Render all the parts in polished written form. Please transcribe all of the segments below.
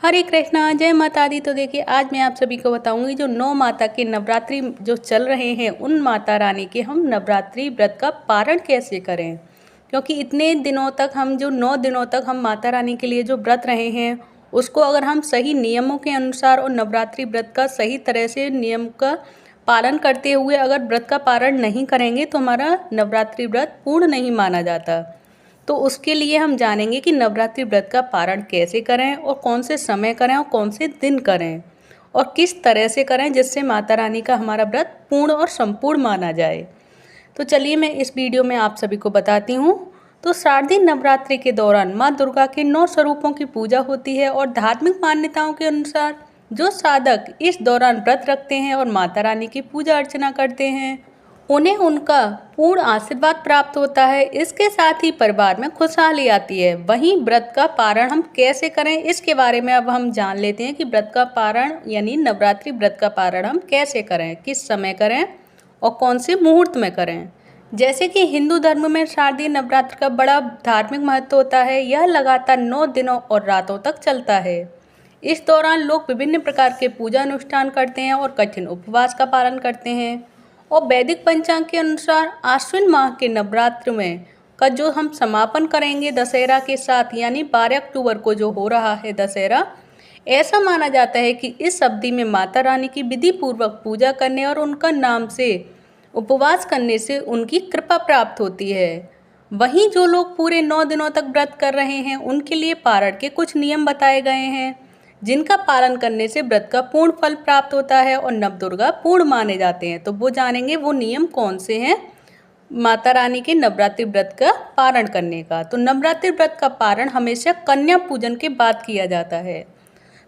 हरे कृष्णा, जय माता दी। तो देखिए, आज मैं आप सभी को बताऊंगी जो 9 माता के नवरात्रि जो चल रहे हैं, उन माता रानी के हम नवरात्रि व्रत का पारण कैसे करें। क्योंकि इतने दिनों तक हम जो 9 दिनों तक हम माता रानी के लिए जो व्रत रहे हैं, उसको अगर हम सही नियमों के अनुसार और नवरात्रि व्रत का सही तरह से नियम का पालन करते हुए अगर व्रत का पारण नहीं करेंगे तो हमारा नवरात्रि व्रत पूर्ण नहीं माना जाता। तो उसके लिए हम जानेंगे कि नवरात्रि व्रत का पारण कैसे करें और कौन से समय करें और कौन से दिन करें और किस तरह से करें जिससे माता रानी का हमारा व्रत पूर्ण और संपूर्ण माना जाए। तो चलिए मैं इस वीडियो में आप सभी को बताती हूँ। तो शारदीय नवरात्रि के दौरान माँ दुर्गा के 9 स्वरूपों की पूजा होती है और धार्मिक मान्यताओं के अनुसार जो साधक इस दौरान व्रत रखते हैं और माता रानी की पूजा अर्चना करते हैं, उन्हें उनका पूर्ण आशीर्वाद प्राप्त होता है। इसके साथ ही परिवार में खुशहाली आती है। वहीं व्रत का पारण हम कैसे करें, इसके बारे में अब हम जान लेते हैं कि व्रत का पारण यानी नवरात्रि व्रत का पारण हम कैसे करें, किस समय करें और कौन से मुहूर्त में करें। जैसे कि हिंदू धर्म में शारदीय नवरात्र का बड़ा धार्मिक महत्व होता है। यह लगातार 9 दिनों और रातों तक चलता है। इस दौरान लोग विभिन्न प्रकार के पूजा अनुष्ठान करते हैं और कठिन उपवास का पालन करते हैं। और वैदिक पंचांग के अनुसार आश्विन माह के नवरात्र में का जो हम समापन करेंगे दशहरा के साथ, यानी 12 अक्टूबर को जो हो रहा है दशहरा, ऐसा माना जाता है कि इस अवधि में माता रानी की विधि पूर्वक पूजा करने और उनका नाम से उपवास करने से उनकी कृपा प्राप्त होती है। वहीं जो लोग पूरे 9 दिनों तक व्रत कर रहे हैं, उनके लिए पारण के कुछ नियम बताए गए हैं जिनका पालन करने से व्रत का पूर्ण फल प्राप्त होता है और नवदुर्गा पूर्ण माने जाते हैं। तो वो जानेंगे वो नियम कौन से हैं माता रानी के नवरात्रि व्रत का पारण करने का। तो नवरात्रि व्रत का पारण हमेशा कन्या पूजन के बाद किया जाता है।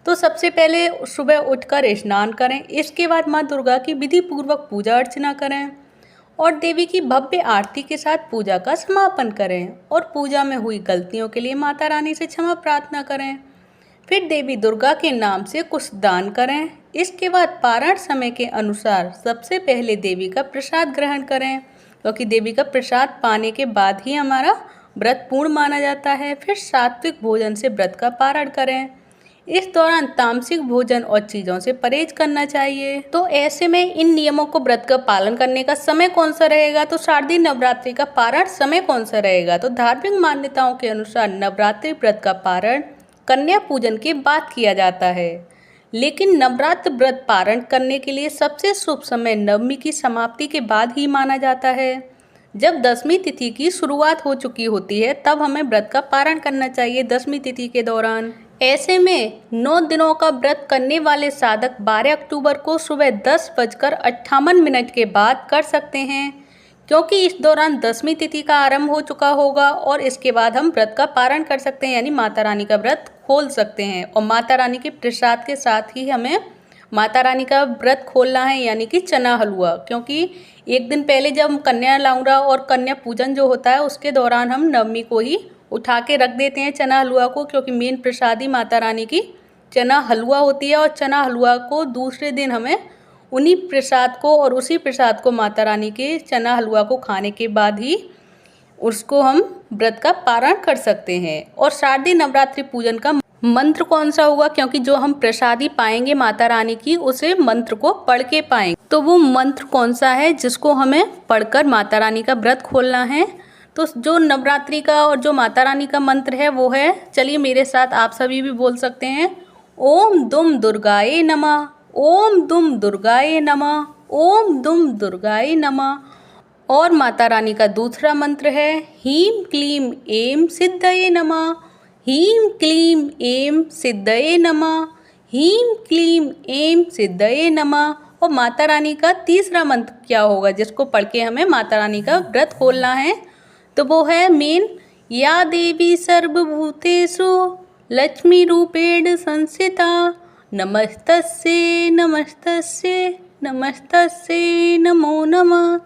तो सबसे पहले सुबह उठकर स्नान करें। इसके बाद माँ दुर्गा की विधि पूर्वक पूजा अर्चना करें और देवी की भव्य आरती के साथ पूजा का समापन करें और पूजा में हुई गलतियों के लिए माता रानी से क्षमा प्रार्थना करें। फिर देवी दुर्गा के नाम से कुछ दान करें। इसके बाद पारण समय के अनुसार सबसे पहले देवी का प्रसाद ग्रहण करें, क्योंकि देवी का प्रसाद पाने के बाद ही हमारा व्रत पूर्ण माना जाता है। फिर सात्विक भोजन से व्रत का पारण करें। इस दौरान तामसिक भोजन और चीज़ों से परहेज करना चाहिए। तो ऐसे में इन नियमों को व्रत का पालन करने का समय कौन सा रहेगा, तो शारदीय नवरात्रि का पारण समय कौन सा रहेगा। तो धार्मिक मान्यताओं के अनुसार नवरात्रि व्रत का पारण कन्या पूजन के बाद किया जाता है, लेकिन नवरात्र व्रत पारण करने के लिए सबसे शुभ समय नवमी की समाप्ति के बाद ही माना जाता है। जब 10वीं तिथि की शुरुआत हो चुकी होती है तब हमें व्रत का पारण करना चाहिए 10वीं तिथि के दौरान। ऐसे में 9 दिनों का व्रत करने वाले साधक 12 अक्टूबर को सुबह 10:58 के बाद कर सकते हैं, क्योंकि इस दौरान 10वीं तिथि का आरंभ हो चुका होगा और इसके बाद हम व्रत का पारण कर सकते हैं, यानी माता रानी का व्रत खोल सकते हैं। और माता रानी के प्रसाद के साथ ही हमें माता रानी का व्रत खोलना है, यानी कि चना हलवा। क्योंकि एक दिन पहले जब कन्या लाउंडा और कन्या पूजन जो होता है उसके दौरान हम नवमी को ही उठा के रख देते हैं चना हलवा को, क्योंकि मेन प्रसादी माता रानी की चना हलवा होती है और चना हलवा को दूसरे दिन हमें उन्हीं प्रसाद को और उसी प्रसाद को माता रानी के चना हलवा को खाने के बाद ही उसको हम व्रत का पारण कर सकते हैं। और शारदीय नवरात्रि पूजन का मंत्र कौन सा होगा, क्योंकि जो हम प्रसादी पाएंगे माता रानी की उसे मंत्र को पढ़ के पाएंगे। तो वो मंत्र कौन सा है जिसको हमें पढ़कर माता रानी का व्रत खोलना है। तो जो नवरात्रि का और जो माता रानी का मंत्र है वो है, चलिए मेरे साथ आप सभी भी बोल सकते हैं, ओम दुम दुर्गाए नमः, ओम दुम दुर्गाए नमः, ओम दुम दुर्गाए नमः। और माता रानी का दूसरा मंत्र है हीम क्लीम एम सिद्धये नमः, हीम क्लीम एम सिद्धये नमः, हीम क्लीम एम सिद्धये नमः। और माता रानी का तीसरा मंत्र क्या होगा जिसको पढ़ के हमें माता रानी का व्रत खोलना है, तो वो है मेन, या देवी सर्वभूतेषु लक्ष्मी रूपेण संस्थिता, नमस्तस्यै नमस्तस्यै नमस्तस्यै नमो नमः।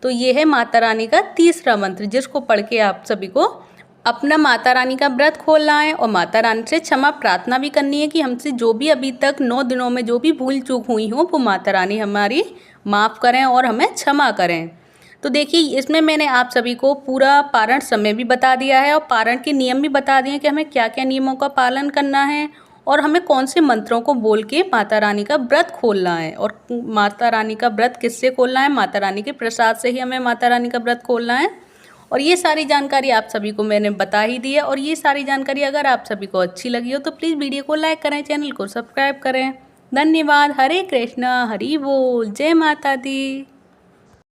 तो ये है माता रानी का तीसरा मंत्र जिसको पढ़ के आप सभी को अपना माता रानी का व्रत खोलना है और माता रानी से क्षमा प्रार्थना भी करनी है कि हमसे जो भी अभी तक 9 दिनों में जो भी भूल चूक हुई हो वो माता रानी हमारी माफ़ करें और हमें क्षमा करें। तो देखिए इसमें मैंने आप सभी को पूरा पारण समय भी बता दिया है और पारण के नियम भी बता दिए कि हमें क्या क्या नियमों का पालन करना है और हमें कौन से मंत्रों को बोल के माता रानी का व्रत खोलना है। और माता रानी का व्रत किससे खोलना है, माता रानी के प्रसाद से ही हमें माता रानी का व्रत खोलना है। और ये सारी जानकारी आप सभी को मैंने बता ही दी है। और ये सारी जानकारी अगर आप सभी को अच्छी लगी हो तो प्लीज़ वीडियो को लाइक करें, चैनल को सब्सक्राइब करें। धन्यवाद। हरे कृष्णा, हरि बोल, जय माता दी।